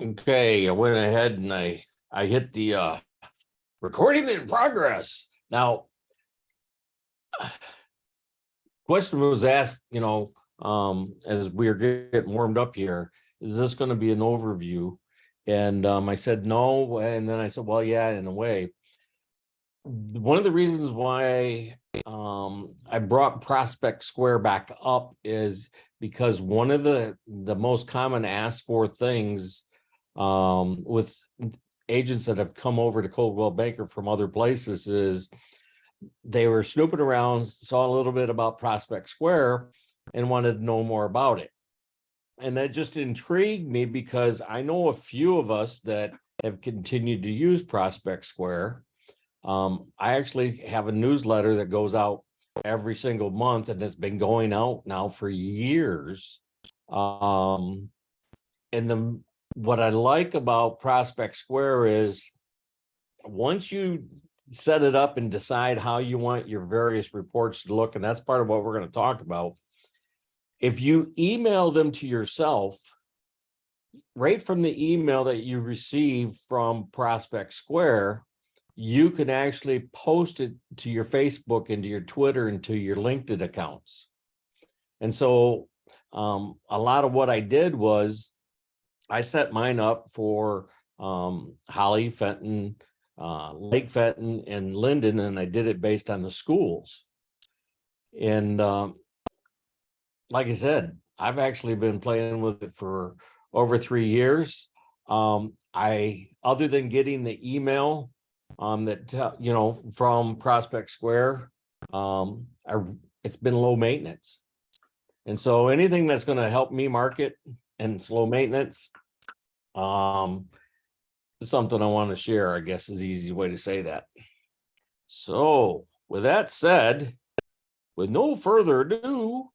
Okay, I went ahead and I hit the recording in progress. Now, question was asked, as we are getting warmed up here, is this going to be an overview? And I said no, and then I said, well, yeah, in a way. One of the reasons why I brought Prospect Square back up is because one of the most common asked for things with agents that have come over to Coldwell Banker from other places is they were snooping around, saw a little bit about Prospect Square and wanted to know more about it. And that just intrigued me because I know a few of us that have continued to use Prospect Square. I actually have a newsletter that goes out every single month, and it's been going out now for years. And what I like about Prospect Square is once you set it up and decide how you want your various reports to look, and that's part of what we're going to talk about. If you email them to yourself, right from the email that you receive from Prospect Square, you can actually post it to your Facebook and to your Twitter and to your LinkedIn accounts. And so a lot of what I did was I set mine up for Holly, Fenton, Lake Fenton, and Linden, and I did it based on the schools. And like I said, I've actually been playing with it for over 3 years. Other than getting the email that from Prospect Square, it's been low maintenance. And so anything that's going to help me market and it's low maintenance, is something I want to share, I guess is the easy way to say that. So with that said, with no further ado,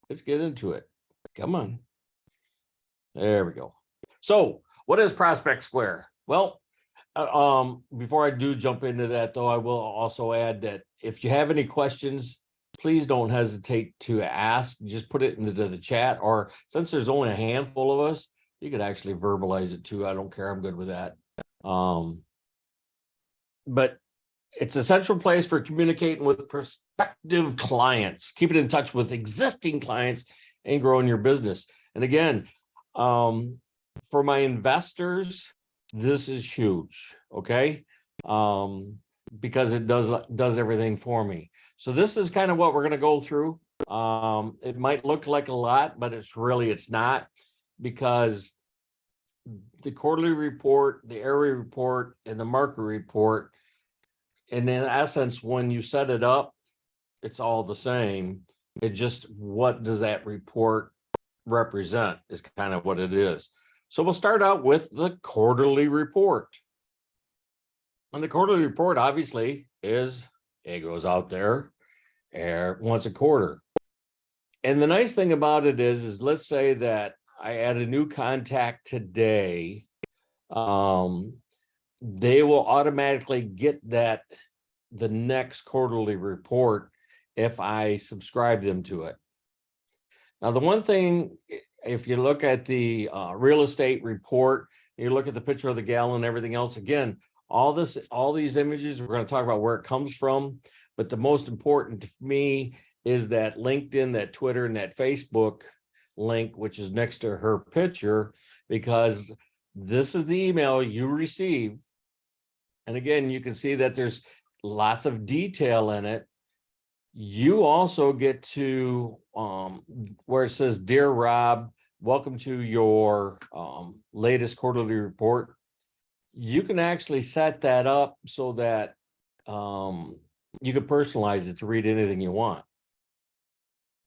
let's get into it. Come on. There we go. So what is Prospect Square? Well, before I do jump into that, though, I will also add that if you have any questions, please don't hesitate to ask. Just put it into the chat, or since there's only a handful of us, you could actually verbalize it too. I don't care. I'm good with that. But it's a central place for communicating with prospective clients, keeping in touch with existing clients, and growing your business. And again, for my investors, this is huge, okay? Because it does everything for me. So this is kind of what we're going to go through. It might look like a lot, but it's not, because the quarterly report, the area report, and the market report, and in essence, when you set it up, it's all the same. It just, what does that report represent is kind of what it is. So we'll start out with the quarterly report. And the quarterly report obviously it goes out there once a quarter. And the nice thing about it is let's say that I add a new contact today. They will automatically get the next quarterly report if I subscribe them to it. Now, the one thing, if you look at the real estate report, you look at the picture of the gal and everything else, again, all these images, we're going to talk about where it comes from. But the most important to me is that LinkedIn, that Twitter, and that Facebook link, which is next to her picture, because this is the email you receive. And again, you can see that there's lots of detail in it. You also get to where it says, "Dear Rob, welcome to your latest quarterly report." You can actually set that up so that you can personalize it to read anything you want.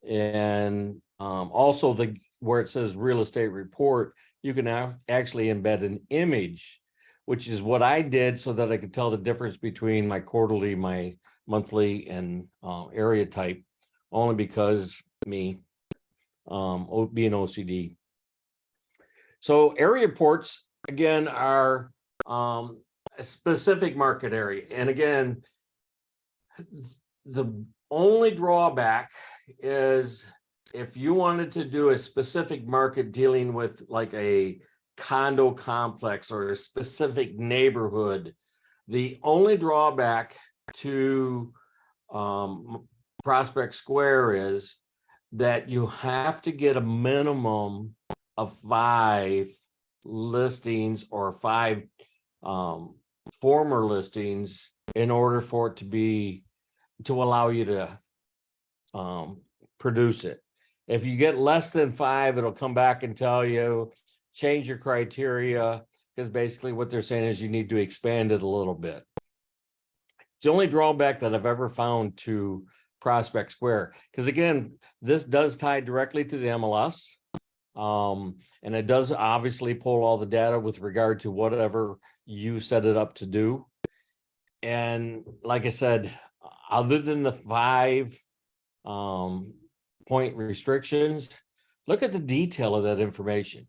And also where it says real estate report, you can actually embed an image, which is what I did so that I could tell the difference between my quarterly, my monthly, and area type, only because me being OCD. So area reports, again, are a specific market area. And again, the only drawback is if you wanted to do a specific market dealing with like a condo complex or a specific neighborhood. The only drawback to Prospect Square is that you have to get a minimum of 5 listings or 5 former listings in order for it to allow you to produce it. If you get less than 5, it'll come back and tell you, change your criteria, because basically what they're saying is you need to expand it a little bit. It's the only drawback that I've ever found to Prospect Square, because again, this does tie directly to the MLS. And it does obviously pull all the data with regard to whatever you set it up to do. And like I said, other than the 5 point restrictions, look at the detail of that information.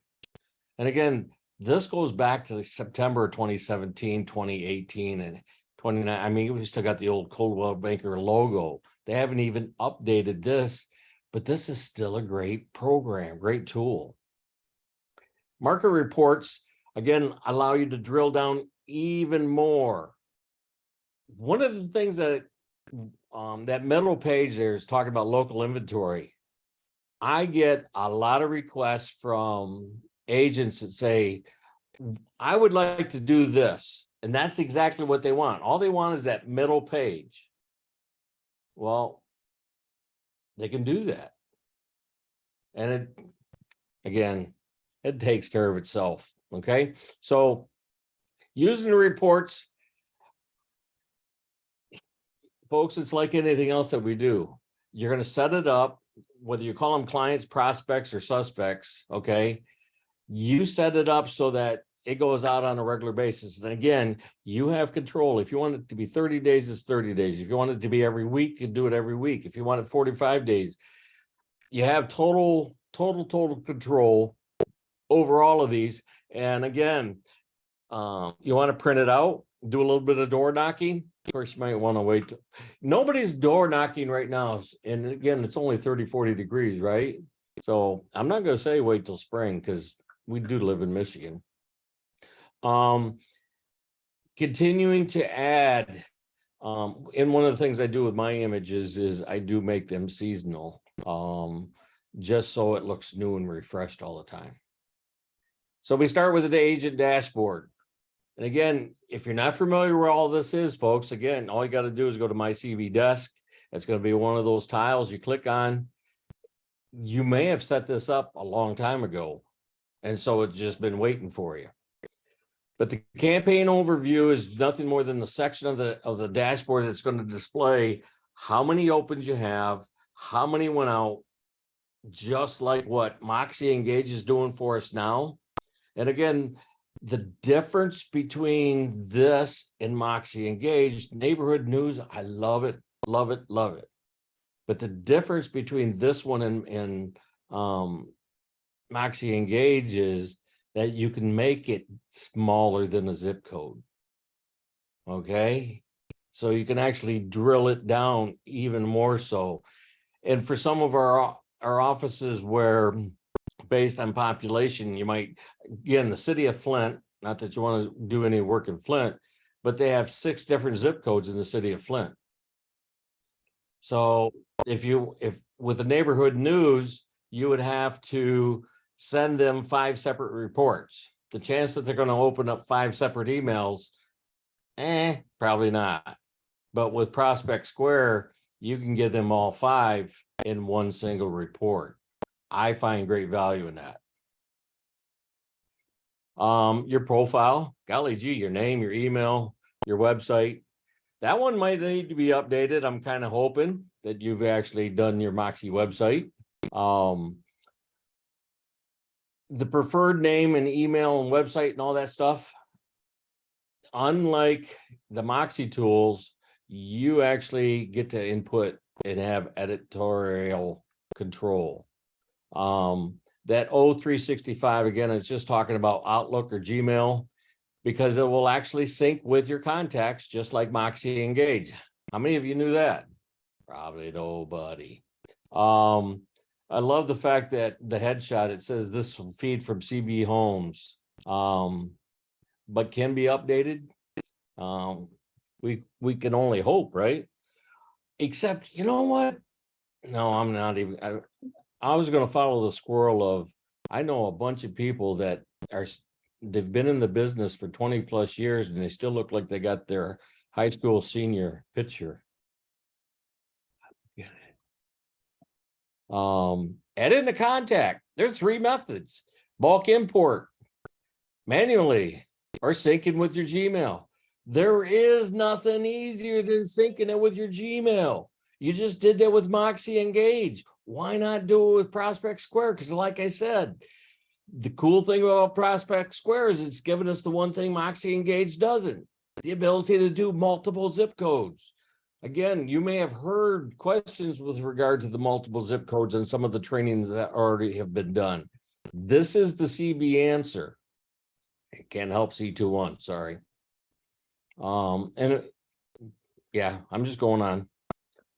And again, this goes back to September 2017, 2018, and 29. I mean, we still got the old Coldwell Banker logo. They haven't even updated this, but this is still a great program, great tool. Market reports, again, allow you to drill down even more. One of the things that that middle page there is talking about local inventory. I get a lot of requests from agents that say, I would like to do this. And that's exactly what they want. All they want is that middle page. Well, they can do that. And it, again, it takes care of itself. Okay. So using the reports, folks, it's like anything else that we do. You're going to set it up, whether you call them clients, prospects, or suspects. Okay. You set it up so that it goes out on a regular basis. And again, you have control. If you want it to be 30 days, it's 30 days. If you want it to be every week, you do it every week. If you want it 45 days, you have total control over all of these. And again, you want to print it out, do a little bit of door knocking. Of course, you might want to wait. Nobody's door knocking right now. And again, it's only 30, 40 degrees, right? So I'm not going to say wait till spring, because we do live in Michigan. Continuing to add, and one of the things I do with my images is I do make them seasonal, just so it looks new and refreshed all the time. So we start with the agent dashboard. And again, if you're not familiar with all this is, folks, again, all you got to do is go to My CV Desk. It's going to be one of those tiles you click on. You may have set this up a long time ago, and so it's just been waiting for you. But the campaign overview is nothing more than the section of the dashboard that's going to display how many opens you have, how many went out, just like what Moxie Engage is doing for us now. And again, the difference between this and Moxie Engage, neighborhood news, I love it, love it, love it. But the difference between this one and Moxie Engage is that you can make it smaller than a zip code. Okay. So you can actually drill it down even more so. And for some of our offices where based on population, you might, again, the city of Flint, not that you want to do any work in Flint, but they have 6 different zip codes in the city of Flint. So if with the neighborhood news, you would have to send them 5 separate reports. The chance that they're going to open up 5 separate emails, probably not. But with Prospect Square, you can give them all 5 in one single report. I find great value in that. Your profile, golly gee, your name, your email, your website. That one might need to be updated. I'm kind of hoping that you've actually done your Moxie website. The preferred name and email and website and all that stuff, unlike the Moxie tools, you actually get to input and have editorial control. That O365, again, it's just talking about Outlook or Gmail, because it will actually sync with your contacts, just like Moxie Engage. How many of you knew that? Probably nobody. I love the fact that the headshot, it says this feed from CB Homes. but can be updated. We can only hope, right? Except, you know what? No, I'm not even. I was going to follow the squirrel of. I know a bunch of people that are. They've been in the business for 20 plus years, and they still look like they got their high school senior picture. Add in the contact. There are 3 methods: bulk import, manually, or syncing with your Gmail. There is nothing easier than syncing it with your Gmail. You just did that with Moxie Engage. Why not do it with Prospect Square? Because like I said, the cool thing about Prospect Square is it's given us the one thing Moxie Engage doesn't: the ability to do multiple zip codes. Again, you may have heard questions with regard to the multiple zip codes and some of the trainings that already have been done. This is the CB answer. It can't help C21, sorry. Yeah, I'm just going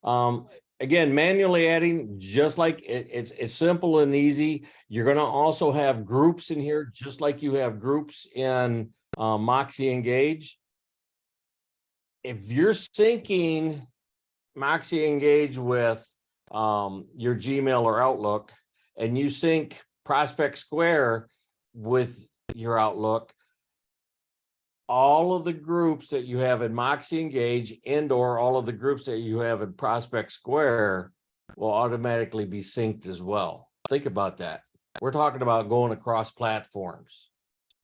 on. Again, manually adding, just like it's simple and easy. You're going to also have groups in here, just like you have groups in Moxie Engage. If you're syncing Moxie Engage with your Gmail or Outlook, and you sync Prospect Square with your Outlook, all of the groups that you have in Moxie Engage and or all of the groups that you have in Prospect Square will automatically be synced as well. Think about that. We're talking about going across platforms.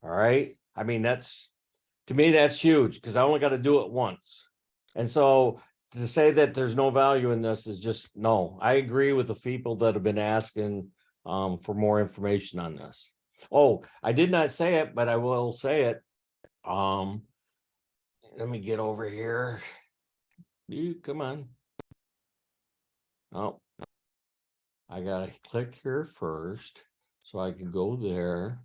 All right. I mean, to me, that's huge because I only got to do it once. And so to say that there's no value in this is just no. I agree with the people that have been asking for more information on this. Oh, I did not say it, but I will say it. Let me get over here. You come on. Oh, I gotta click here first so I can go there.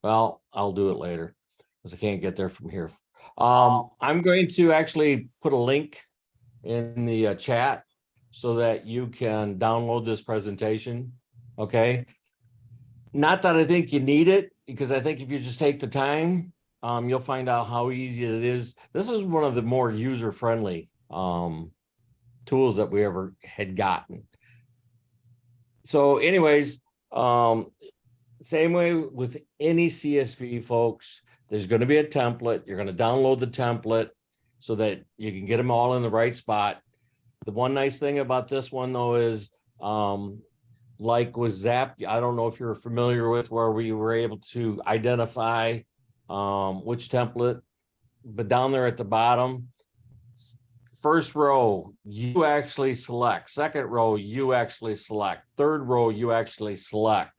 Well, I'll do it later because I can't get there from here. I'm going to actually put a link in the chat so that you can download this presentation. Okay. Not that I think you need it, because I think if you just take the time, you'll find out how easy it is. This is one of the more user-friendly tools that we ever had gotten. So anyways, same way with any CSV, folks, there's going to be a template. You're going to download the template so that you can get them all in the right spot. The one nice thing about this one, though, is like with Zap, I don't know if you're familiar with where we were able to identify which template, but down there at the bottom, first row, you actually select. Second row, you actually select. Third row, you actually select.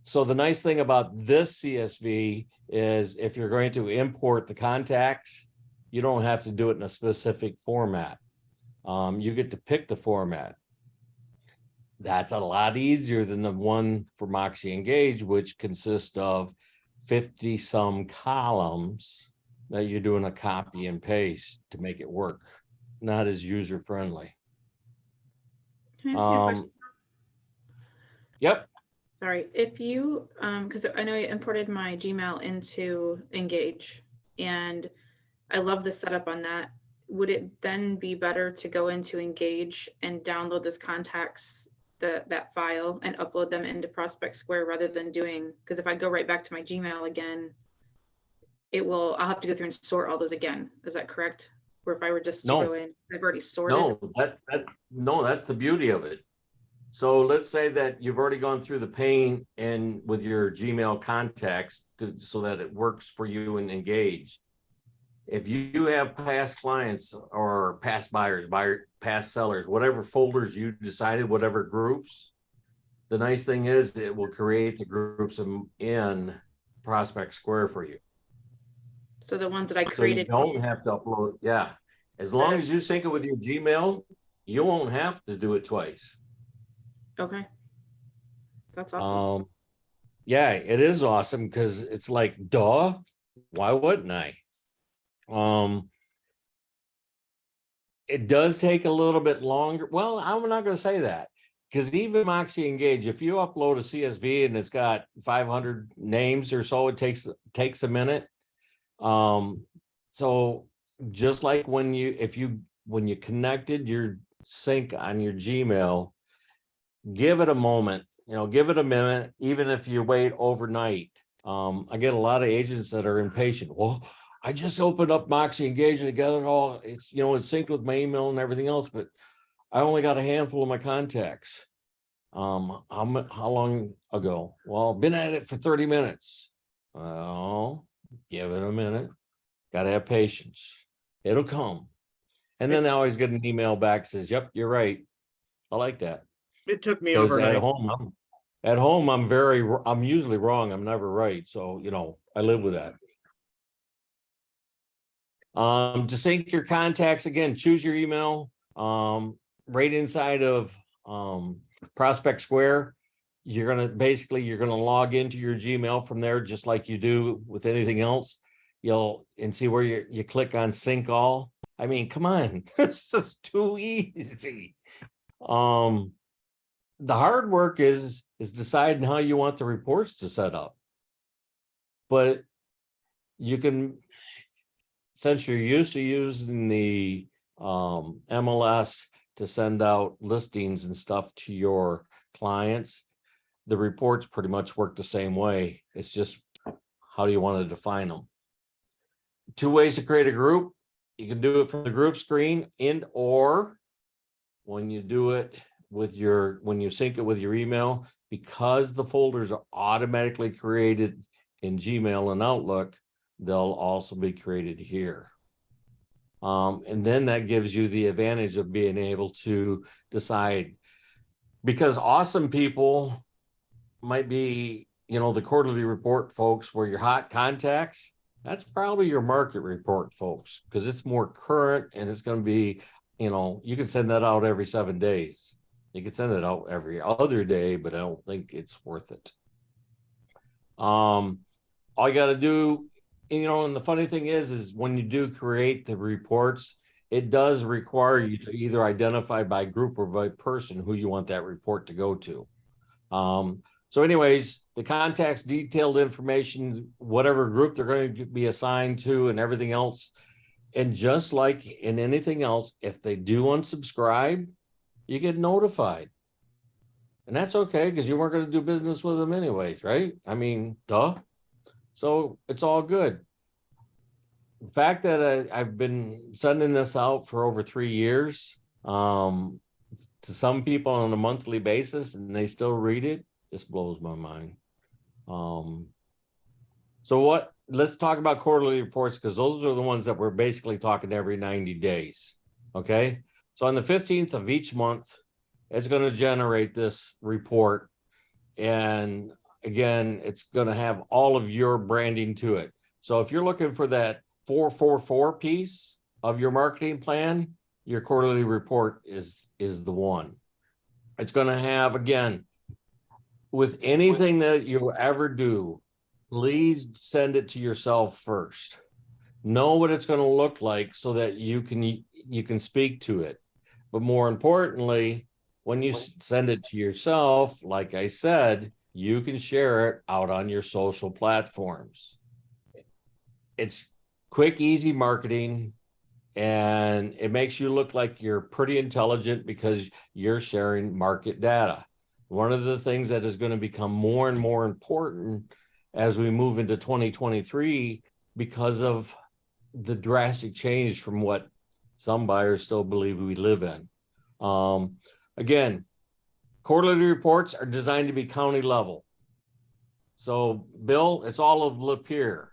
So the nice thing about this CSV is if you're going to import the contacts, you don't have to do it in a specific format. You get to pick the format. That's a lot easier than the one for Moxie Engage, which consists of 50 some columns that you're doing a copy and paste to make it work. Not as user friendly. Can I ask you a question? Yep. Sorry, if you, because I know you imported my Gmail into Engage, and I love the setup on that. Would it then be better to go into Engage and download those contacts, that file, and upload them into Prospect Square rather than doing, because if I go right back to my Gmail again, I'll have to go through and sort all those again. Is that correct? Or if I were just to go in, I've already sorted. No, that's the beauty of it. So let's say that you've already gone through the pain and with your Gmail contacts so that it works for you and Engage. If you have past clients or past buyers, past sellers, whatever folders you decided, whatever groups, the nice thing is it will create the groups in Prospect Square for you. So the ones that I created. So you don't have to upload. Yeah. As long as you sync it with your Gmail, you won't have to do it twice. Okay. That's awesome. Yeah, it is awesome because it's like, duh, why wouldn't I? It does take a little bit longer. Well, I'm not going to say that. because even Moxie Engage, if you upload a CSV and it's got 500 names or so, it takes a minute. So just like when you connected your sync on your Gmail, give it a moment, give it a minute, even if you wait overnight. I get a lot of agents that are impatient. Well, I just opened up Moxie Engage and got it all. It's it's synced with my email and everything else, but I only got a handful of my contacts. How long ago? Well, been at it for 30 minutes. Well, give it a minute. Gotta have patience. It'll come. And then I always get an email back that says, yep, you're right. I like that. It took me Because overnight. at home, I'm usually wrong. I'm never right. So, I live with that. To sync your contacts, again, choose your email. Right inside of Prospect Square, you're gonna log into your Gmail from there, just like you do with anything else. And see where you click on sync all. I mean, come on, it's just too easy. The hard work is deciding how you want the reports to set up. But you can, since you're used to using the MLS to send out listings and stuff to your clients, the reports pretty much work the same way. It's just how do you want to define them? 2 ways to create a group. You can do it from the group screen or when you do it with when you sync it with your email, because the folders are automatically created in Gmail and Outlook, they'll also be created here. And then that gives you the advantage of being able to decide, because awesome people might be, the quarterly report folks where your hot contacts, that's probably your market report folks, because it's more current and it's going to be, you can send that out every 7 days. You can send it out every other day, but I don't think it's worth it. All you got to do, and the funny thing is when you do create the reports, it does require you to either identify by group or by person who you want that report to go to. So anyways, the contacts, detailed information, whatever group they're going to be assigned to and everything else. And just like in anything else, if they do unsubscribe, you get notified. And that's okay, because you weren't going to do business with them anyways, right? I mean, duh. So it's all good. The fact that I've been sending this out for over 3 years to some people on a monthly basis and they still read it just blows my mind. Let's talk about quarterly reports, because those are the ones that we're basically talking every 90 days. Okay. So on the 15th of each month, it's going to generate this report. And again, it's going to have all of your branding to it. So if you're looking for that 444 piece of your marketing plan, your quarterly report is the one. It's going to have, again, with anything that you ever do, please send it to yourself first. Know what it's going to look like so that you can speak to it. But more importantly, when you send it to yourself, like I said, you can share it out on your social platforms. It's quick, easy marketing, and it makes you look like you're pretty intelligent because you're sharing market data. One of the things that is going to become more and more important as we move into 2023, because of the drastic change from what some buyers still believe we live in. Again, quarterly reports are designed to be county level. So Bill, it's all of Lapeer,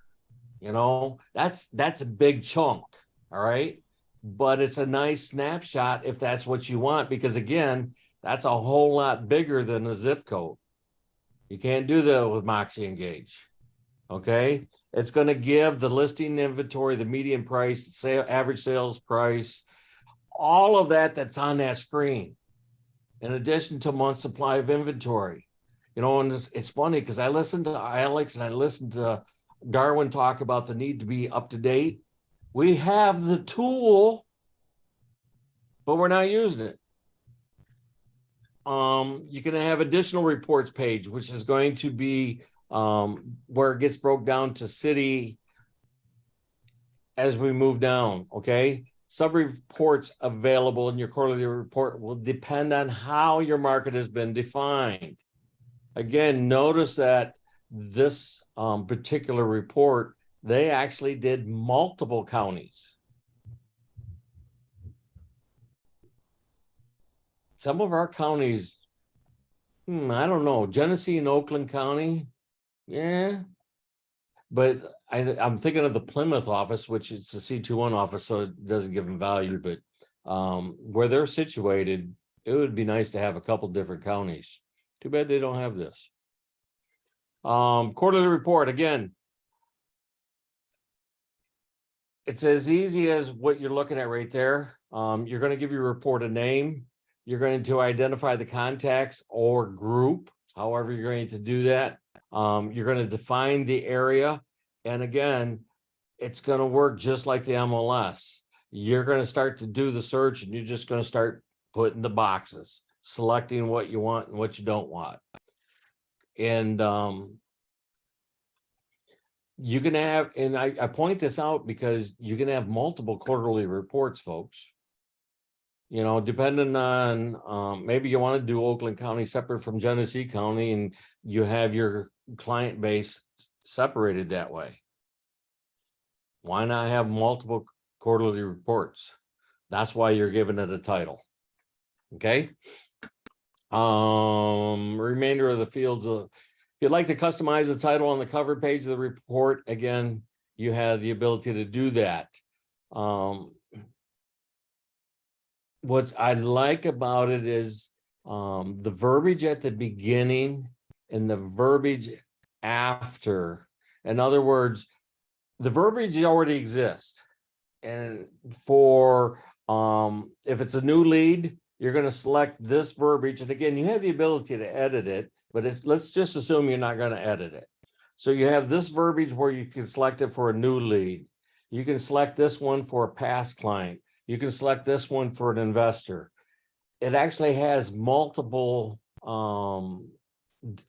that's a big chunk. All right. But it's a nice snapshot if that's what you want, because again, that's a whole lot bigger than a zip code. You can't do that with Moxie Engage. Okay. It's going to give the listing inventory, the median price, average sales price, all of that's on that screen, in addition to month supply of inventory. And it's funny because I listened to Alex and I listened to Darwin talk about the need to be up to date. We have the tool, but we're not using it. you can have additional reports page, which is going to be where it gets broke down to city as we move down. Okay. Sub-reports available in your quarterly report will depend on how your market has been defined. Again, notice that this particular report, they actually did multiple counties. Some of our counties, I don't know, Genesee and Oakland County, yeah. But I'm thinking of the Plymouth office, which it's a C21 office, so it doesn't give them value, but where they're situated, it would be nice to have a couple different counties. Too bad they don't have this. Quarterly report, again, it's as easy as what you're looking at right there. You're going to give your report a name. You're going to identify the contacts or group, however you're going to do that. You're going to define the area. And again, it's going to work just like the MLS. You're going to start to do the search and you're just going to start putting the boxes, selecting what you want and what you don't want. And you can have, and I point this out because you can have multiple quarterly reports, folks. You know, depending on maybe you want to do Oakland County separate from Genesee County and you have your client base separated that way. Why not have multiple quarterly reports? That's why you're giving it a title. Okay. Remainder of the fields. If you'd like to customize the title on the cover page of the report, again, you have the ability to do that. What I like about it is the verbiage at the beginning and the verbiage after. In other words, the verbiage already exists. And for if it's a new lead, you're going to select this verbiage. And again, you have the ability to edit it, but let's just assume you're not going to edit it. So you have this verbiage where you can select it for a new lead. You can select this one for a past client. You can select this one for an investor. It actually has multiple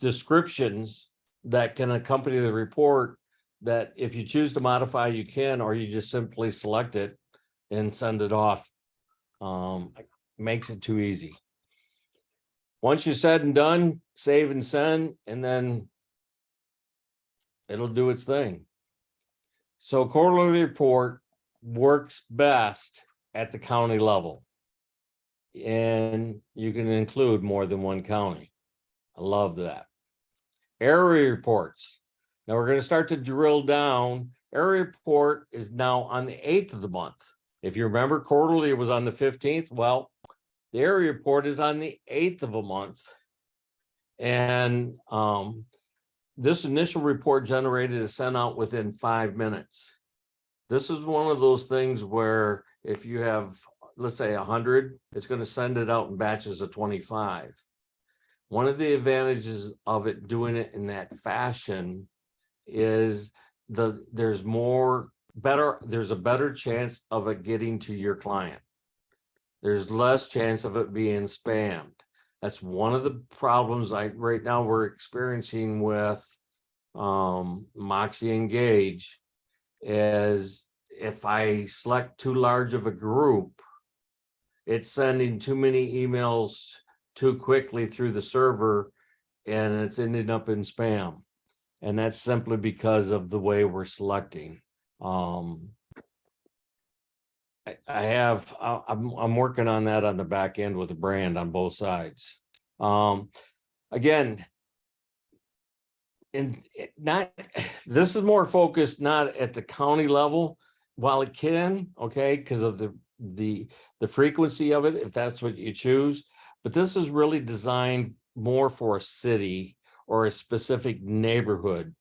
descriptions that can accompany the report that if you choose to modify, you can, or you just simply select it and send it off. Makes it too easy. Once you're said and done, save and send, and then it'll do its thing. So quarterly report works best at the county level. And you can include more than one county. I love that. Area reports. Now we're going to start to drill down. Area report is now on the 8th of the month. If you remember, quarterly was on the 15th. Well, the area report is on the 8th of a month. And this initial report generated is sent out within 5 minutes. This is one of those things where if you have, let's say 100, it's going to send it out in batches of 25. One of the advantages of it doing it in that fashion is there's a better chance of it getting to your client. There's less chance of it being spammed. That's one of the problems right now we're experiencing with Moxie Engage is if I select too large of a group, it's sending too many emails too quickly through the server and it's ending up in spam. And that's simply because of the way we're selecting. I'm working on that on the back end with the brand on both sides. Again, this is more focused not at the county level, while it can, okay, because of the frequency of it, if that's what you choose. But this is really designed more for a city or a specific neighborhood,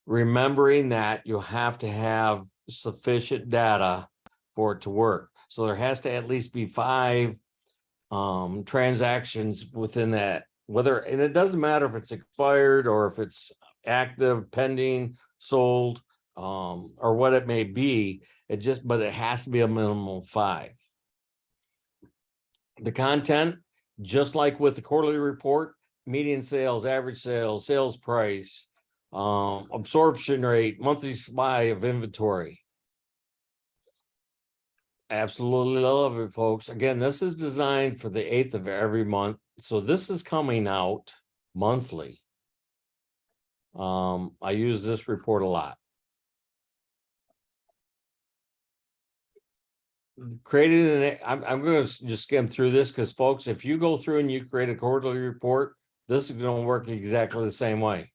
remembering that you have to have sufficient data for it to work. So there has to at least be 5 transactions within that, and it doesn't matter if it's expired or if it's active, pending, sold, or what it may be. But it has to be a minimum of 5. The content, just like with the quarterly report, median sales, average sales, sales price, absorption rate, monthly supply of inventory. Absolutely love it, folks. Again, this is designed for the 8th of every month. So this is coming out monthly. I use this report a lot. Created I'm going to just skim through this because, folks, if you go through and you create a quarterly report, this is going to work exactly the same way.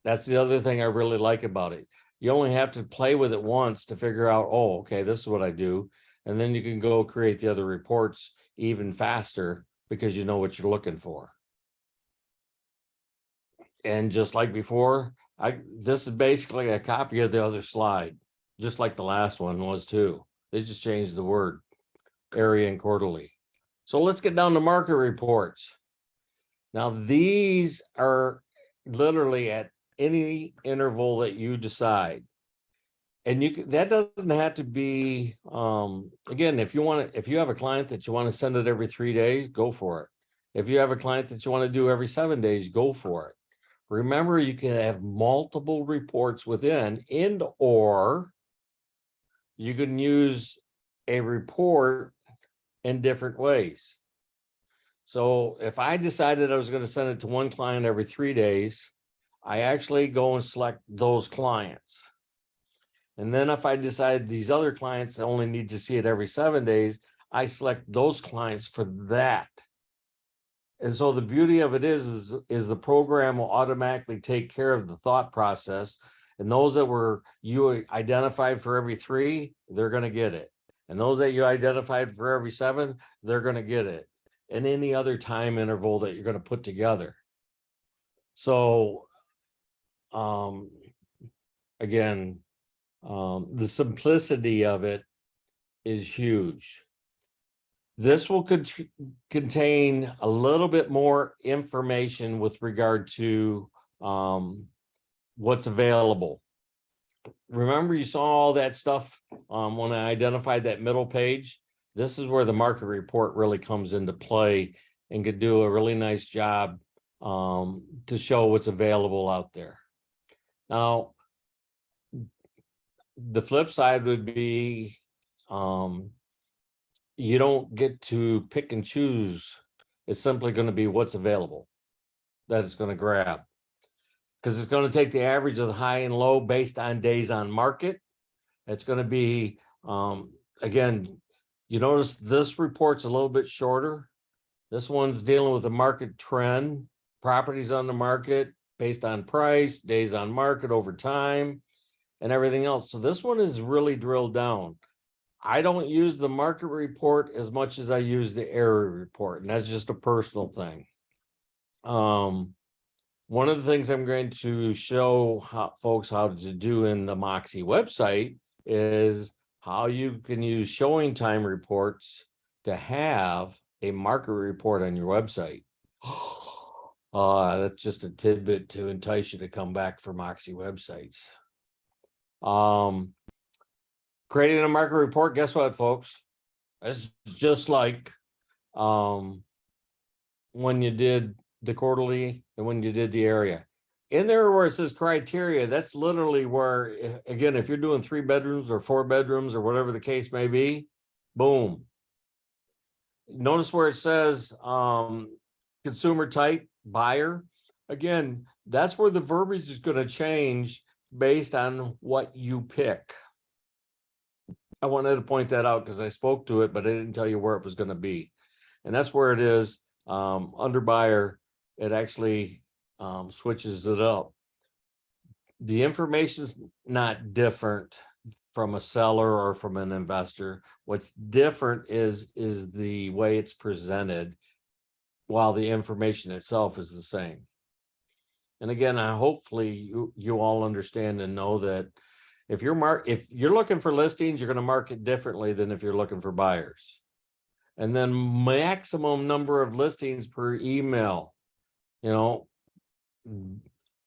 That's the other thing I really like about it. You only have to play with it once to figure out, oh, okay, this is what I do. And then you can go create the other reports even faster because you know what you're looking for. And just like before, this is basically a copy of the other slide, just like the last one was too. They just changed the word area and quarterly. So let's get down to market reports. Now, these are literally at any interval that you decide. And that doesn't have to be, again, if you have a client that you want to send it every 3 days, go for it. If you have a client that you want to do every 7 days, go for it. Remember, you can have multiple reports within, or you can use a report in different ways. So if I decided I was going to send it to one client every 3 days, I actually go and select those clients. And then if I decide these other clients only need to see it every 7 days, I select those clients for that. And so the beauty of it is the program will automatically take care of the thought process. And those that were you identified for every 3, they're going to get it. And those that you identified for every 7, they're going to get it. And any other time interval that you're going to put together. So, again, the simplicity of it is huge. This will contain a little bit more information with regard to what's available. Remember, you saw all that stuff when I identified that middle page. This is where the market report really comes into play and could do a really nice job to show what's available out there. Now, the flip side would be you don't get to pick and choose. It's simply going to be what's available that it's going to grab, because it's going to take the average of the high and low based on days on market. It's going to be, again, you notice this report's a little bit shorter. This one's dealing with the market trend, properties on the market based on price, days on market over time, and everything else. So this one is really drilled down. I don't use the market report as much as I use the area report, and that's just a personal thing. One of the things I'm going to show folks how to do in the Moxie website is how you can use showing time reports to have a market report on your website. That's just a tidbit to entice you to come back for Moxie websites. Creating a market report, guess what, folks? It's just like when you did the quarterly and when you did the area. In there where it says criteria, that's literally where, again, if you're doing 3 bedrooms or 4 bedrooms or whatever the case may be, boom. Notice where it says consumer type, buyer. Again, that's where the verbiage is going to change based on what you pick. I wanted to point that out because I spoke to it, but I didn't tell you where it was going to be. And that's where it is under buyer. It actually switches it up. The information's not different from a seller or from an investor. What's different is the way it's presented, while the information itself is the same. And again, hopefully you all understand and know that if you're looking for listings, you're going to market differently than if you're looking for buyers. And then maximum number of listings per email. You know,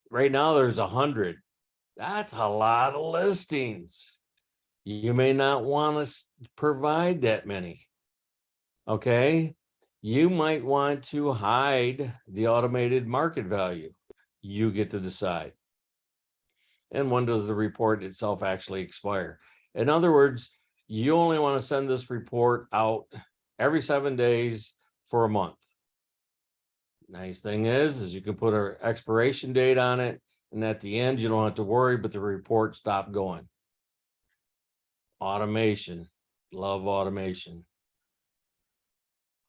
right now there's 100. That's a lot of listings. You may not want to provide that many. Okay. You might want to hide the automated market value. You get to decide. And when does the report itself actually expire? In other words, you only want to send this report out every 7 days for a month. Nice thing is you can put an expiration date on it, and at the end, you don't have to worry, but the report stopped going. Automation, love automation.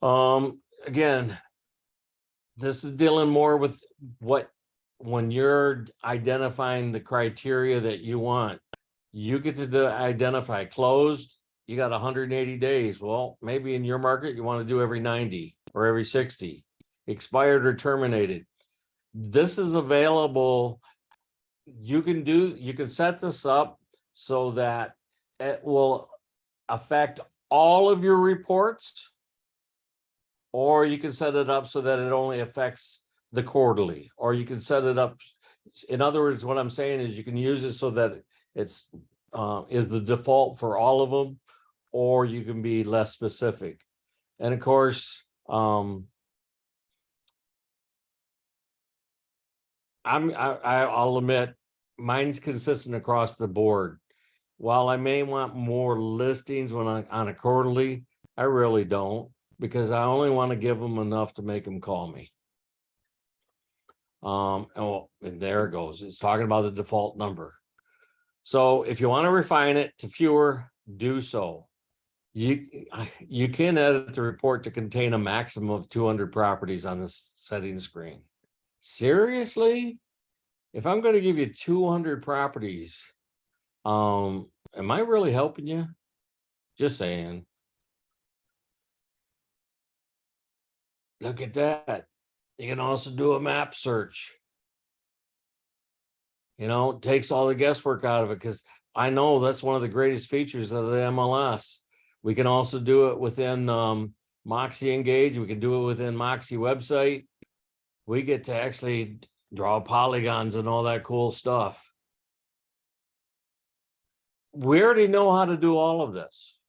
Again, this is dealing more with when you're identifying the criteria that you want, you get to identify closed, you got 180 days. Well, maybe in your market, you want to do every 90 or every 60, expired or terminated. This is available. You can set this up so that it will affect all of your reports, or you can set it up so that it only affects the quarterly, or you can set it up. In other words, what I'm saying is you can use it so that it's is the default for all of them, or you can be less specific. And of course, I'll admit mine's consistent across the board. While I may want more listings when on a quarterly, I really don't, because I only want to give them enough to make them call me. And there it goes. It's talking about the default number. So if you want to refine it to fewer, do so. You can edit the report to contain a maximum of 200 properties on this setting screen. Seriously? If I'm going to give you 200 properties, am I really helping you? Just saying. Look at that. You can also do a map search. It takes all the guesswork out of it, because I know that's one of the greatest features of the MLS. We can also do it within Moxie Engage. We can do it within Moxie website. We get to actually draw polygons and all that cool stuff. We already know how to do all of this.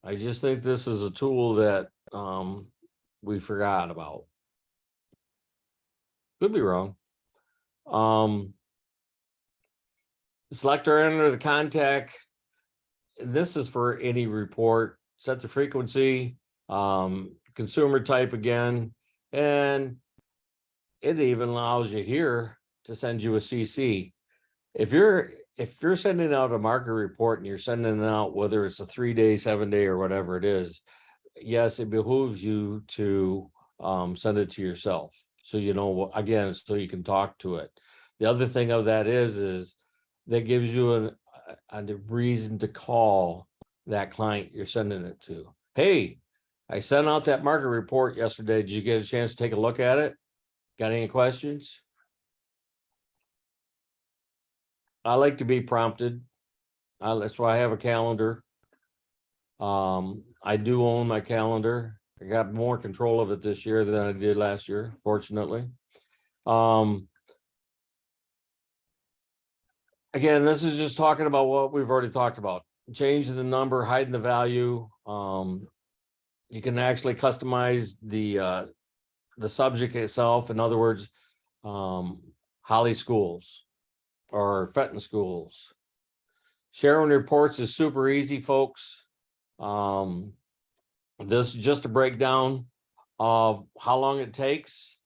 I just think this is a tool that we forgot about. Could be wrong. Select or enter the contact. This is for any report. Set the frequency, consumer type again, and it even allows you here to send you a CC. If you're sending out a market report and you're sending it out, whether it's a 3-day, 7-day, or whatever it is, yes, it behooves you to send it to yourself, so you know, again, so you can talk to it. The other thing of that is that gives you a reason to call that client you're sending it to. Hey, I sent out that market report yesterday. Did you get a chance to take a look at it? Got any questions? I like to be prompted. That's why I have a calendar. I do own my calendar. I got more control of it this year than I did last year, fortunately. Again, this is just talking about what we've already talked about. Changing the number, hiding the value. You can actually customize the subject itself. In other words, Holly Schools or Fenton Schools. Sharing reports is super easy, folks. This is just a breakdown of how long it takes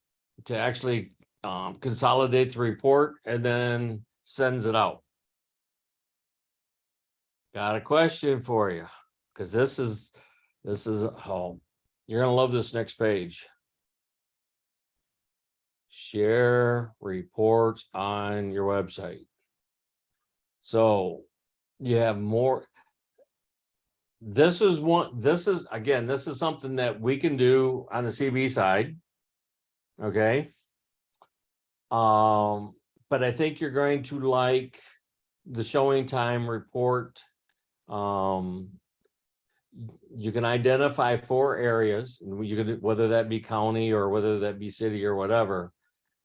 to actually consolidate the report and then sends it out. Got a question for you, because this is oh, you're gonna love this next page. Share reports on your website. So you have more. This is something that we can do on the CB side. Okay. But I think you're going to like the showing time report. You can identify 4 areas, and you could, whether that be county or whether that be city or whatever.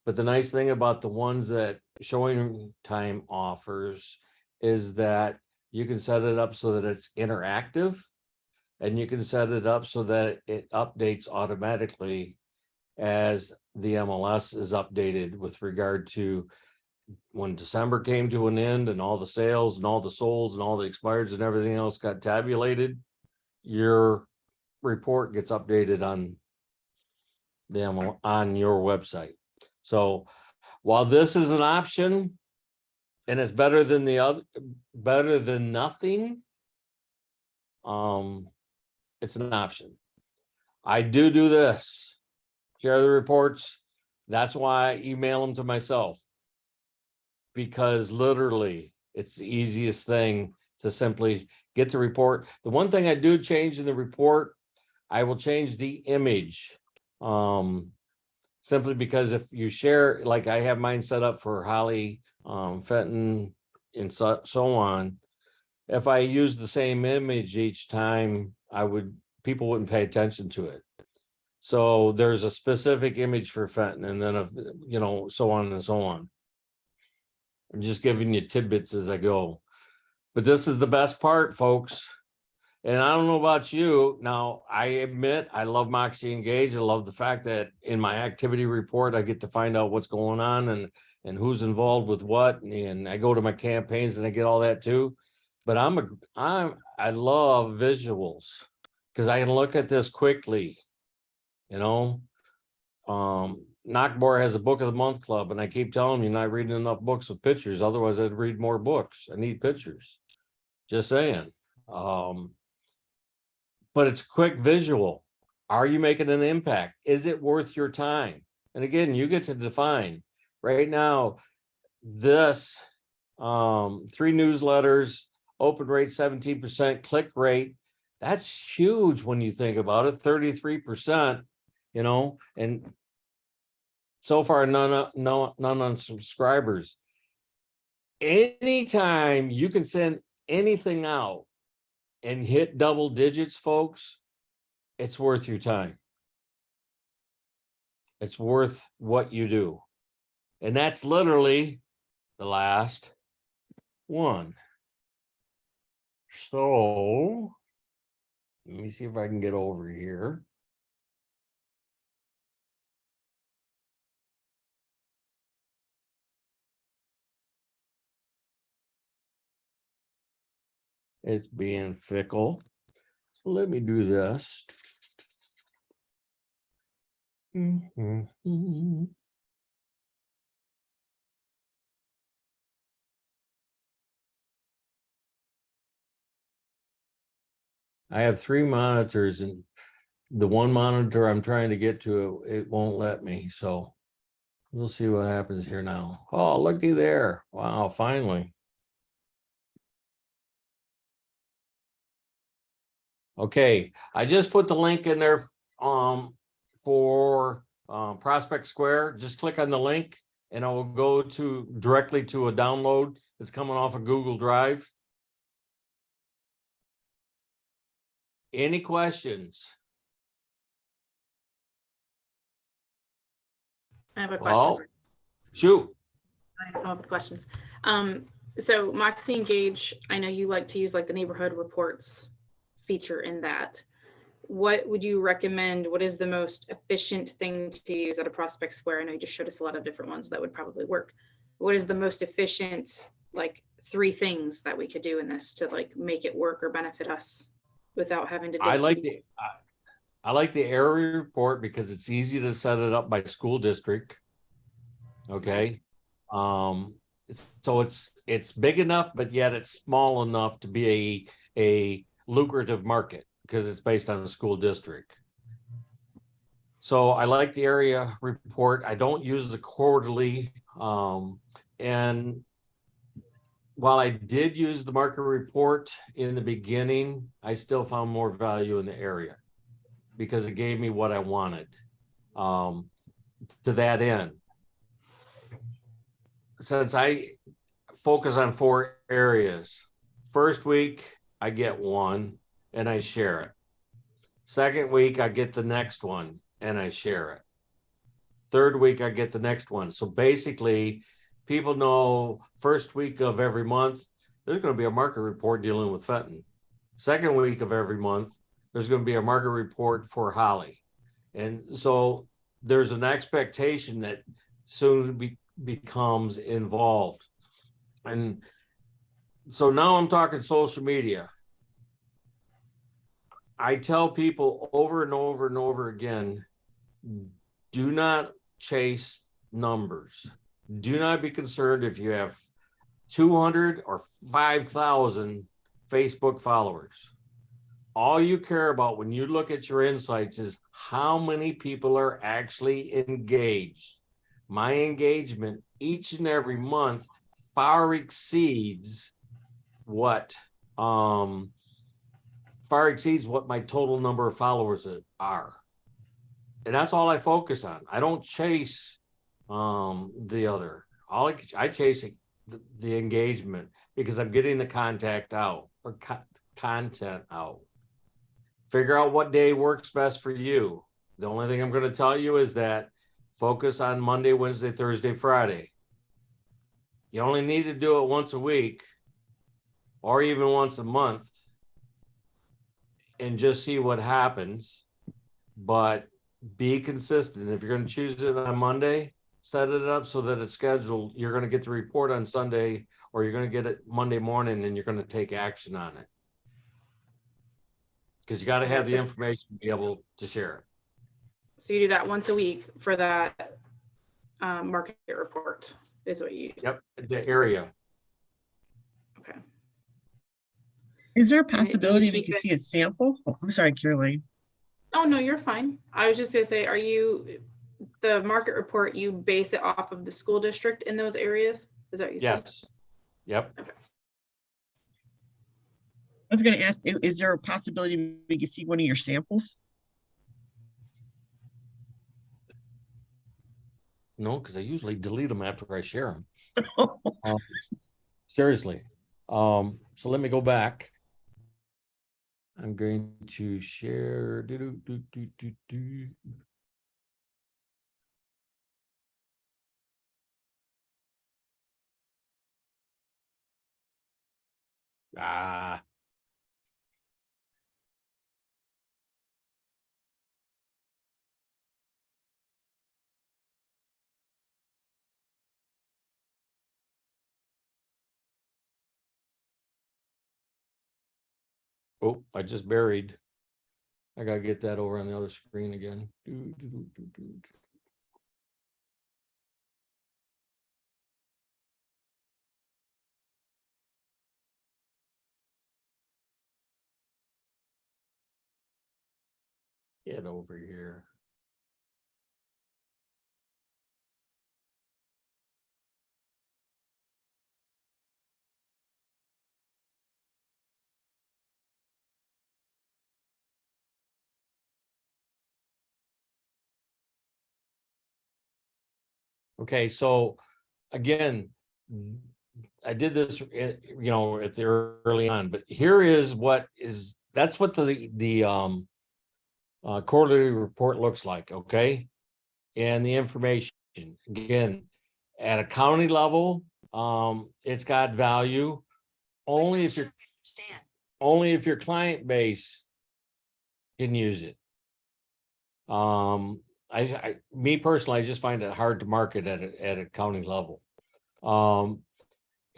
But the nice thing about the ones that showing time offers is that you can set it up so that it's interactive. and you can set it up so that it updates automatically as the MLS is updated with regard to when December came to an end and all the sales and all the solds and all the expireds and everything else got tabulated, your report gets updated on on your website. So while this is an option and it's better than the other, better than nothing, it's an option. I do this, share the reports. That's why I email them to myself, because literally it's the easiest thing to simply get the report. The one thing I do change in the report, I will change the image. Simply because if you share, like I have mine set up for Holly, Fenton, and so on. If I use the same image each time, people wouldn't pay attention to it. So there's a specific image for Fenton, and then, so on and so on. I'm just giving you tidbits as I go. But this is the best part, folks. And I don't know about you. Now, I admit I love Moxie Engage. I love the fact that in my activity report, I get to find out what's going on and who's involved with what. And I go to my campaigns and I get all that too. But I love visuals because I can look at this quickly. Knockbore has a book of the month club, and I keep telling you, not reading enough books with pictures. Otherwise, I'd read more books. I need pictures. Just saying. But it's quick visual. Are you making an impact? Is it worth your time? And again, you get to define. Right now, this 3 newsletters, open rate 17%, click rate. That's huge when you think about it. 33%, and so far none on subscribers. Anytime you can send anything out and hit double digits, folks, it's worth your time. It's worth what you do. And that's literally the last one. So let me see if I can get over here. It's being fickle. So let me do this. I have 3 monitors, and the one monitor I'm trying to get to, it won't let me. So we'll see what happens here now. Oh, looky there. Wow, finally. Okay, I just put the link in there for Prospect Square. Just click on the link and I will go directly to a download that's coming off of Google Drive. Any questions? I have a question. Well, shoot. I come up with questions. So Moxie Engage, I know you like to use like the neighborhood reports feature in that. What would you recommend? What is the most efficient thing to use at a Prospect Square? I know you just showed us a lot of different ones that would probably work. What is the most efficient, like 3 things that we could do in this to like make it work or benefit us without having to dig I like deep? I like the area report because it's easy to set it up by school district. Okay. So it's big enough, but yet it's small enough to be a lucrative market because it's based on a school district. So I like the area report. I don't use the quarterly. And while I did use the market report in the beginning, I still found more value in the area because it gave me what I wanted. To that end, since I focus on 4 areas, first week I get one and I share it. Second week I get the next one and I share it. Third week I get the next one. So basically, people know first week of every month there's going to be a market report dealing with Fenton. Second week of every month there's going to be a market report for Holly. And so there's an expectation that soon becomes involved. And so now I'm talking social media. I tell people over and over and over again, do not chase numbers. Do not be concerned if you have 200 or 5,000 Facebook followers. All you care about when you look at your insights is how many people are actually engaged. My engagement each and every month far exceeds what my total number of followers are. And that's all I focus on. I don't chase the other. I chase the engagement because I'm getting the content out. Figure out what day works best for you. The only thing I'm going to tell you is that focus on Monday, Wednesday, Thursday, Friday. You only need to do it once a week or even once a month and just see what happens. But be consistent. If you're going to choose it on Monday, set it up so that it's scheduled. You're going to get the report on Sunday, or you're going to get it Monday morning, and you're going to take action on it. Because you got to have the information to be able to share it. So you do that once a week for that market report is what you use. Yep, the area. Okay. Is there a possibility we can see a sample? Oh, I'm sorry, Caroline. Oh, no, you're fine. I was just gonna say, the market report, you base it off of the school district in those areas? Is that what you said? Yes. Yep. Okay. I was going to ask, is there a possibility we can see one of your samples? No, because I usually delete them after I share them. Seriously. So let me go back. I'm going to share. Oh, I just buried. I gotta get that over on the other screen again. Get over here. Okay, so again, I did this, at the early on, but here is that's what the quarterly report looks like, okay? And the information, again, at a county level, it's got value only if your client base can use it. Me personally, I just find it hard to market at a county level.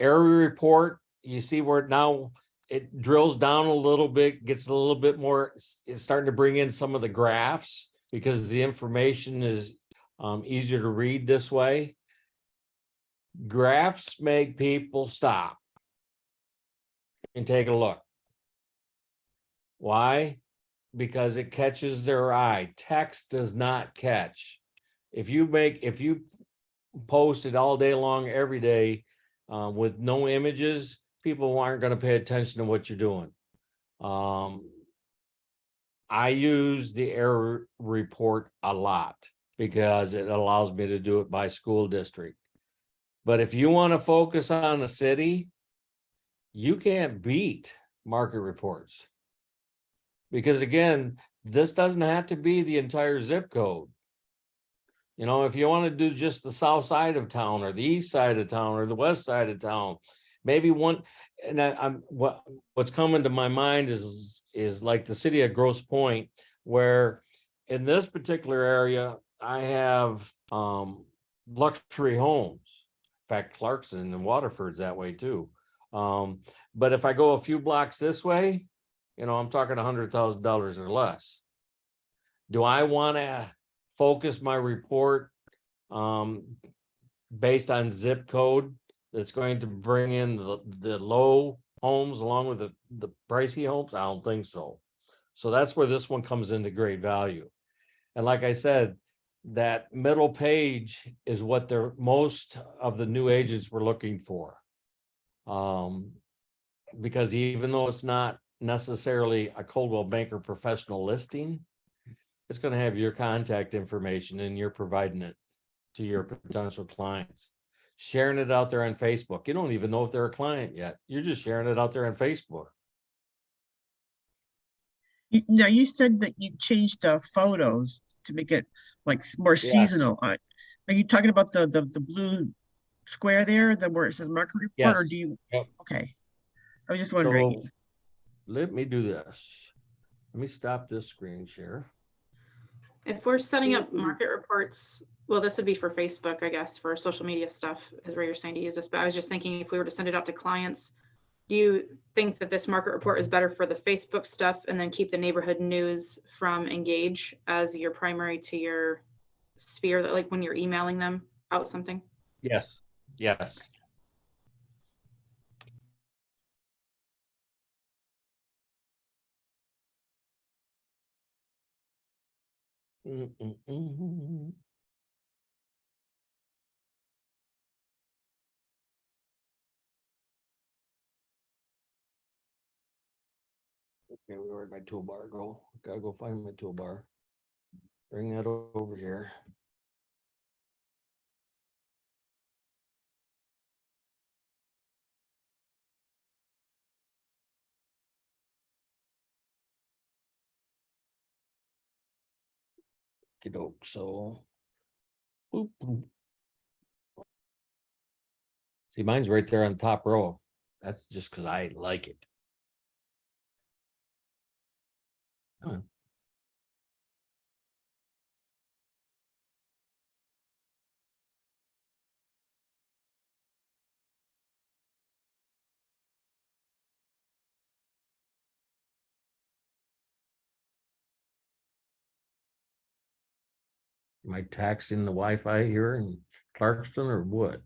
Area report, you see where now it drills down a little bit, gets a little bit more, it's starting to bring in some of the graphs because the information is easier to read this way. Graphs make people stop and take a look. Why? Because it catches their eye. Text does not catch. If you post it all day long, every day, with no images, people aren't going to pay attention to what you're doing. I use the area report a lot because it allows me to do it by school district. But if you want to focus on a city, you can't beat market reports. Because again, this doesn't have to be the entire zip code. If you want to do just the south side of town or the east side of town or the west side of town, maybe one. And what's coming to my mind is is like the city of Grosse Pointe, where in this particular area, I have luxury homes. In fact, Clarkson and Waterford's that way too. But if I go a few blocks this way, I'm talking $100,000 or less. Do I want to focus my report based on zip code that's going to bring in the low homes along with the pricey homes? I don't think so. So that's where this one comes into great value. And like I said, that middle page is what most of the new agents were looking for. Because even though it's not necessarily a Coldwell Banker professional listing, it's going to have your contact information and you're providing it to your potential clients. Sharing it out there on Facebook. You don't even know if they're a client yet. You're just sharing it out there on Facebook. Now, you said that you changed the photos to make it like more seasonal. Are you talking about the blue square there, where it says market report, or Yes. do you? Yep. Okay, I was just wondering. So let me do this. Let me stop this screen share. If we're setting up market reports, well, this would be for Facebook, I guess, for social media stuff is where you're saying to use this. But I was just thinking if we were to send it out to clients, do you think that this market report is better for the Facebook stuff and then keep the neighborhood news from Engage as your primary to your sphere, that like when you're emailing them out something? Yes. Yes. Okay, where'd my toolbar go? Gotta go find my toolbar. Bring that over here. Okey-doke, so. Boop, boop. See, mine's right there on the top row. That's just because I like it. Come on. Am I taxing the Wi-Fi here in Clarkston or what?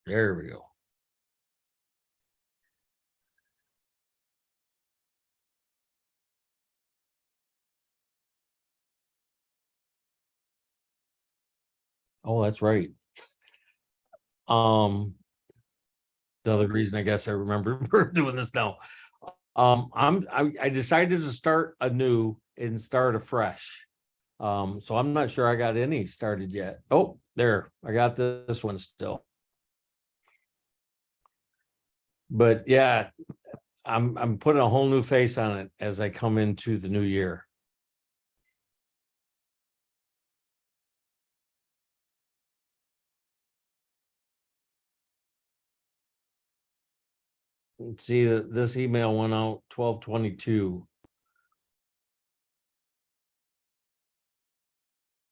There we go. Oh, that's right. The other reason I guess I remember we're doing this now. I decided to start anew and start afresh. So I'm not sure I got any started yet. Oh, there, I got this one still. But yeah, I'm putting a whole new face on it as I come into the new year. See, this email went out 12/22.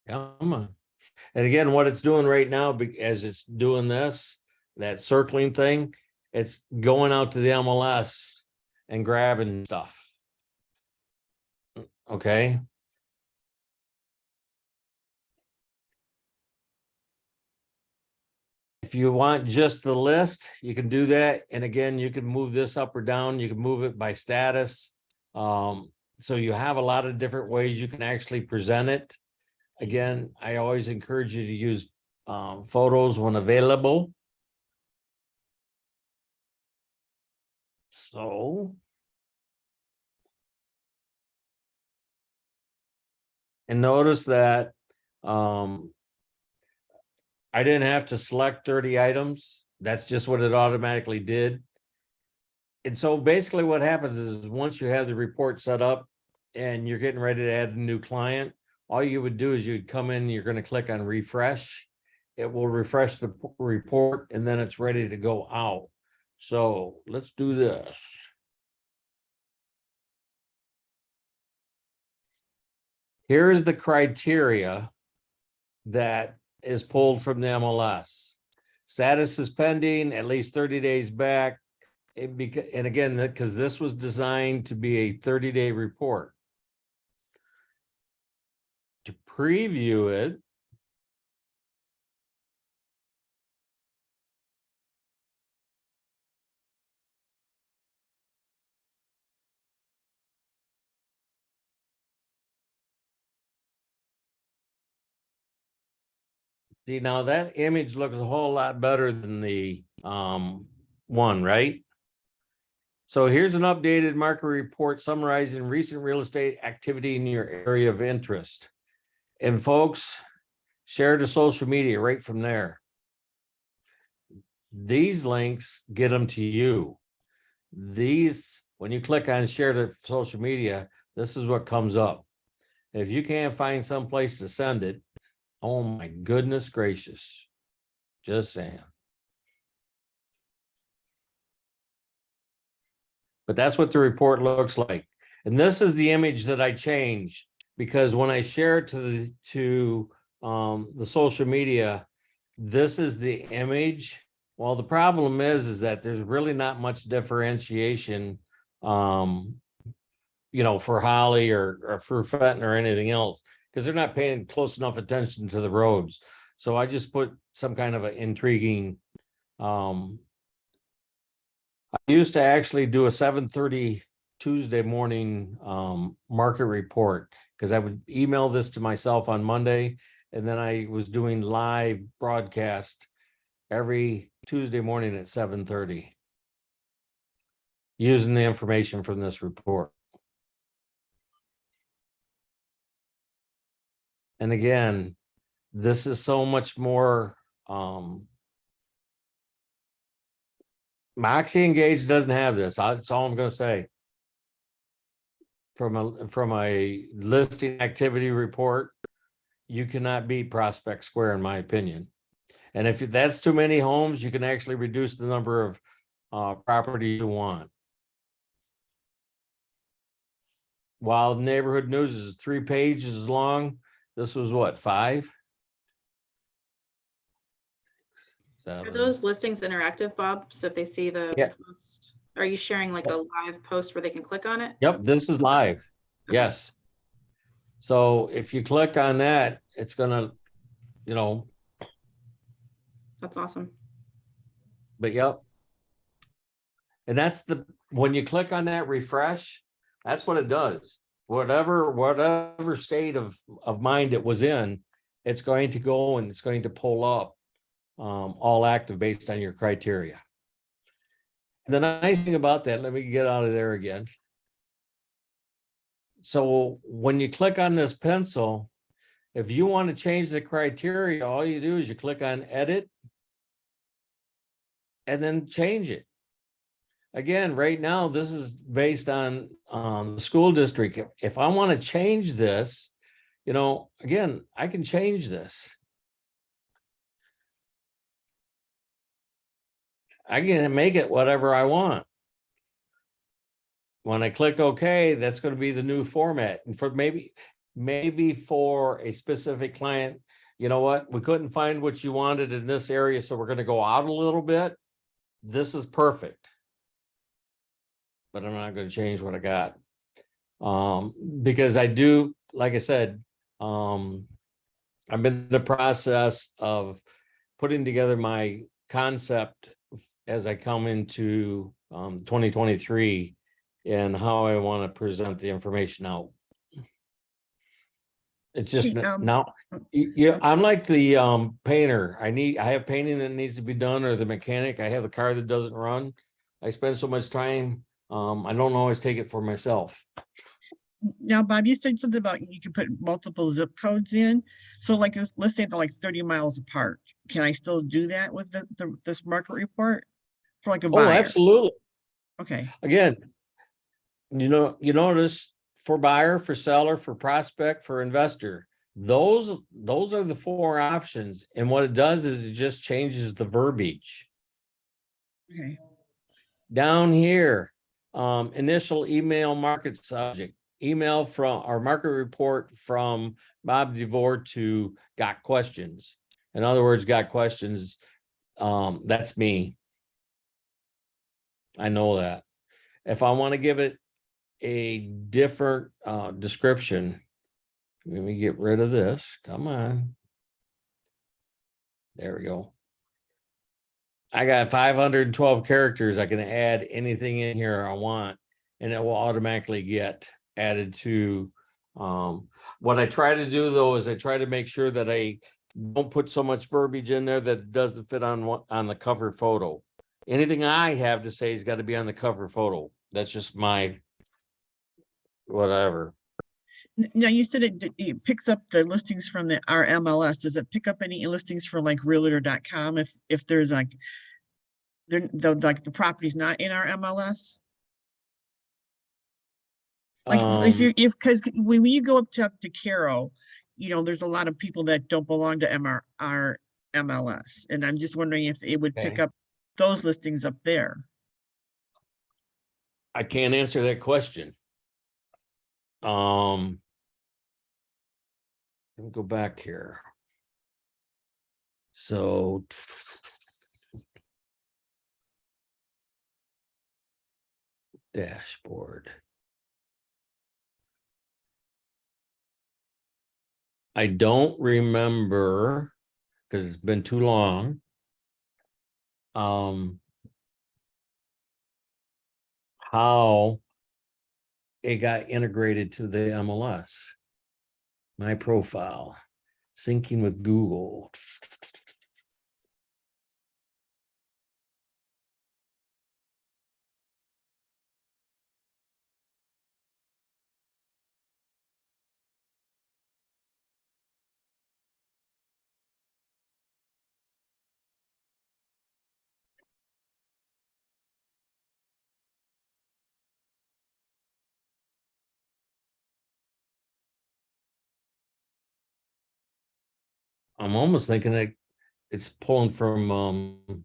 Come on. And again, what it's doing right now, as it's doing this, that circling thing, it's going out to the MLS and grabbing stuff. Okay. If you want just the list, you can do that. And again, you can move this up or down. You can move it by status. So you have a lot of different ways you can actually present it. Again, I always encourage you to use photos when available. So. And notice that I didn't have to select 30 items. That's just what it automatically did. And so basically what happens is once you have the report set up and you're getting ready to add a new client, all you would do is you'd come in, you're going to click on refresh. It will refresh the report and then it's ready to go out. So let's do this. Here is the criteria that is pulled from the MLS. Status is pending, at least 30 days back. And again, because this was designed to be a 30-day report. To preview it, see, now that image looks a whole lot better than the one, right? So here's an updated market report summarizing recent real estate activity in your area of interest. And folks, share to social media right from there. These links get them to you. These, when you click on share to social media, this is what comes up. If you can't find some place to send it, oh my goodness gracious. Just saying. But that's what the report looks like. And this is the image that I changed, because when I share it to the social media, this is the image. Well, the problem is that there's really not much differentiation, you know, for Holly or for Fenton or anything else, because they're not paying close enough attention to the roads. So I just put some kind of an intriguing, I used to actually do a 7:30 Tuesday morning market report, because I would email this to myself on Monday, and then I was doing live broadcast every Tuesday morning at 7:30 using the information from this report. And again, this is so much more. Moxie Engage doesn't have this. That's all I'm going to say. From a listing activity report, you cannot beat Prospect Square, in my opinion. And if that's too many homes, you can actually reduce the number of property you want. While neighborhood news is 3 pages long, this was what, 5? Are those listings interactive, Bob? So if they see the post, are you sharing like a live post where they can click on it? Yep, this is live. Okay. Yes. So if you click on that, it's gonna, you know. That's awesome. But yep. And that's when you click on that refresh, that's what it does. Whatever state of mind it was in, it's going to go and it's going to pull up all active based on your criteria. The nice thing about that, let me get out of there again. So when you click on this pencil, if you want to change the criteria, all you do is you click on edit and then change it. Again, right now, this is based on the school district. If I want to change this, you know, again, I can change this. I can make it whatever I want. When I click OK, that's going to be the new format. And for maybe for a specific client, you know what, we couldn't find what you wanted in this area, so we're going to go out a little bit. This is perfect. But I'm not going to change what I got. Because I do, like I said, I'm in the process of putting together my concept as I come into 2023 and how I want to present the information out. It's just now, I'm like the painter. I have painting that needs to be done, or the mechanic. I have a car that doesn't run. I spend so much time. I don't always take it for myself. Now, Bob, you said something about you can put multiple zip codes in. So like, let's say they're like 30 miles apart. Can I still do that with this market report for like a buyer? Oh, absolutely. Okay. Again, you notice for buyer, for seller, for prospect, for investor, those are the 4 options. And what it does is it just changes the verbiage. Okay. down here, initial email market subject, email from our market report from Bob DeVore to Got Questions. In other words, Got Questions, that's me. I know that. If I want to give it a different description, let me get rid of this. Come on. There we go. I got 512 characters. I can add anything in here I want, and it will automatically get added to. What I try to do though is I try to make sure that I don't put so much verbiage in there that it doesn't fit on the cover photo. Anything I have to say has got to be on the cover photo. That's just my whatever. Now, you said it picks up the listings from our MLS. Does it pick up any listings from like realtor.com if there's like, the property's not in our MLS? Like because when you go up to Caro, there's a lot of people that don't belong to our MLS. And I'm just wondering if it would pick Okay. up those listings up there. I can't answer that question. Let me go back here. So dashboard. I don't remember because it's been too long. How it got integrated to the MLS. My profile, syncing with Google. I'm almost thinking that it's pulling from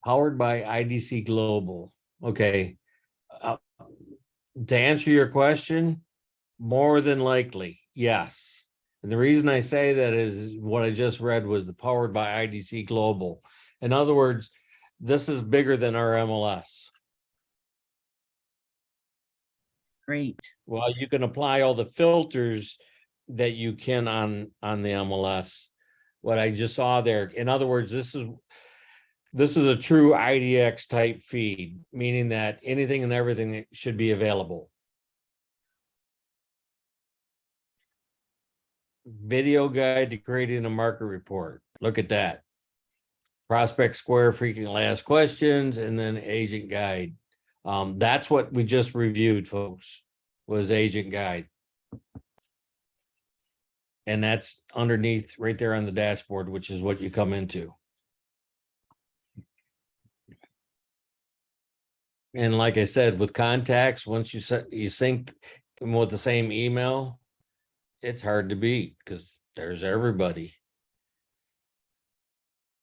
powered by IDC Global. Okay. To answer your question, more than likely, yes. And the reason I say that is what I just read was the powered by IDC Global. In other words, this is bigger than our MLS. Great. Well, you can apply all the filters that you can on the MLS. What I just saw there. In other words, this is a true IDX type feed, meaning that anything and everything should be available. Video guide to creating a market report. Look at that. Prospect Square frequently asked questions, and then agent guide. That's what we just reviewed, folks, was agent guide. And that's underneath right there on the dashboard, which is what you come into. And like I said, with contacts, once you sync them with the same email, it's hard to beat because there's everybody.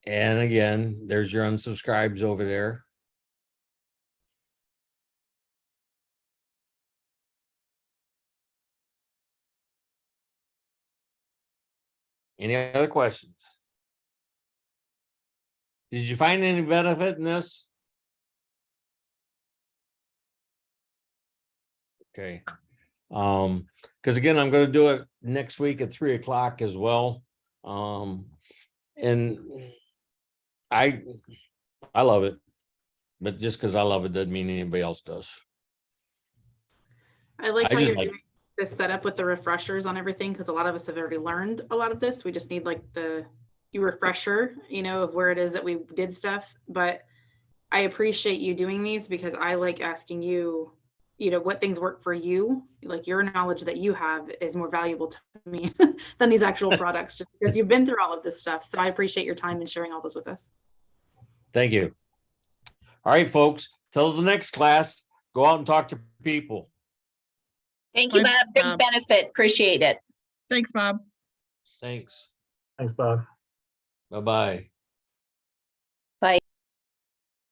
And again, there's your unsubscribes over there. Any other questions? Did you find any benefit in this? Okay. Because again, I'm going to do it next week at 3 o'clock as well. And I love it, but just because I love it doesn't mean anybody else does. I like I how just you're like- doing this setup with the refreshers on everything, because a lot of us have already learned a lot of this. We just need like you refresher, of where it is that we did stuff. But I appreciate you doing these because I like asking you, what things work for you. Like your knowledge that you have is more valuable to me than these actual products, just because you've been through all of this stuff. So I appreciate your time and sharing all this with us. Thank you. All right, folks, till the next class, go out and talk to people. Thank you, Thanks, Bob. Big Bob. benefit. Appreciate it. Thanks, Bob. Thanks. Thanks, Bob. Bye-bye.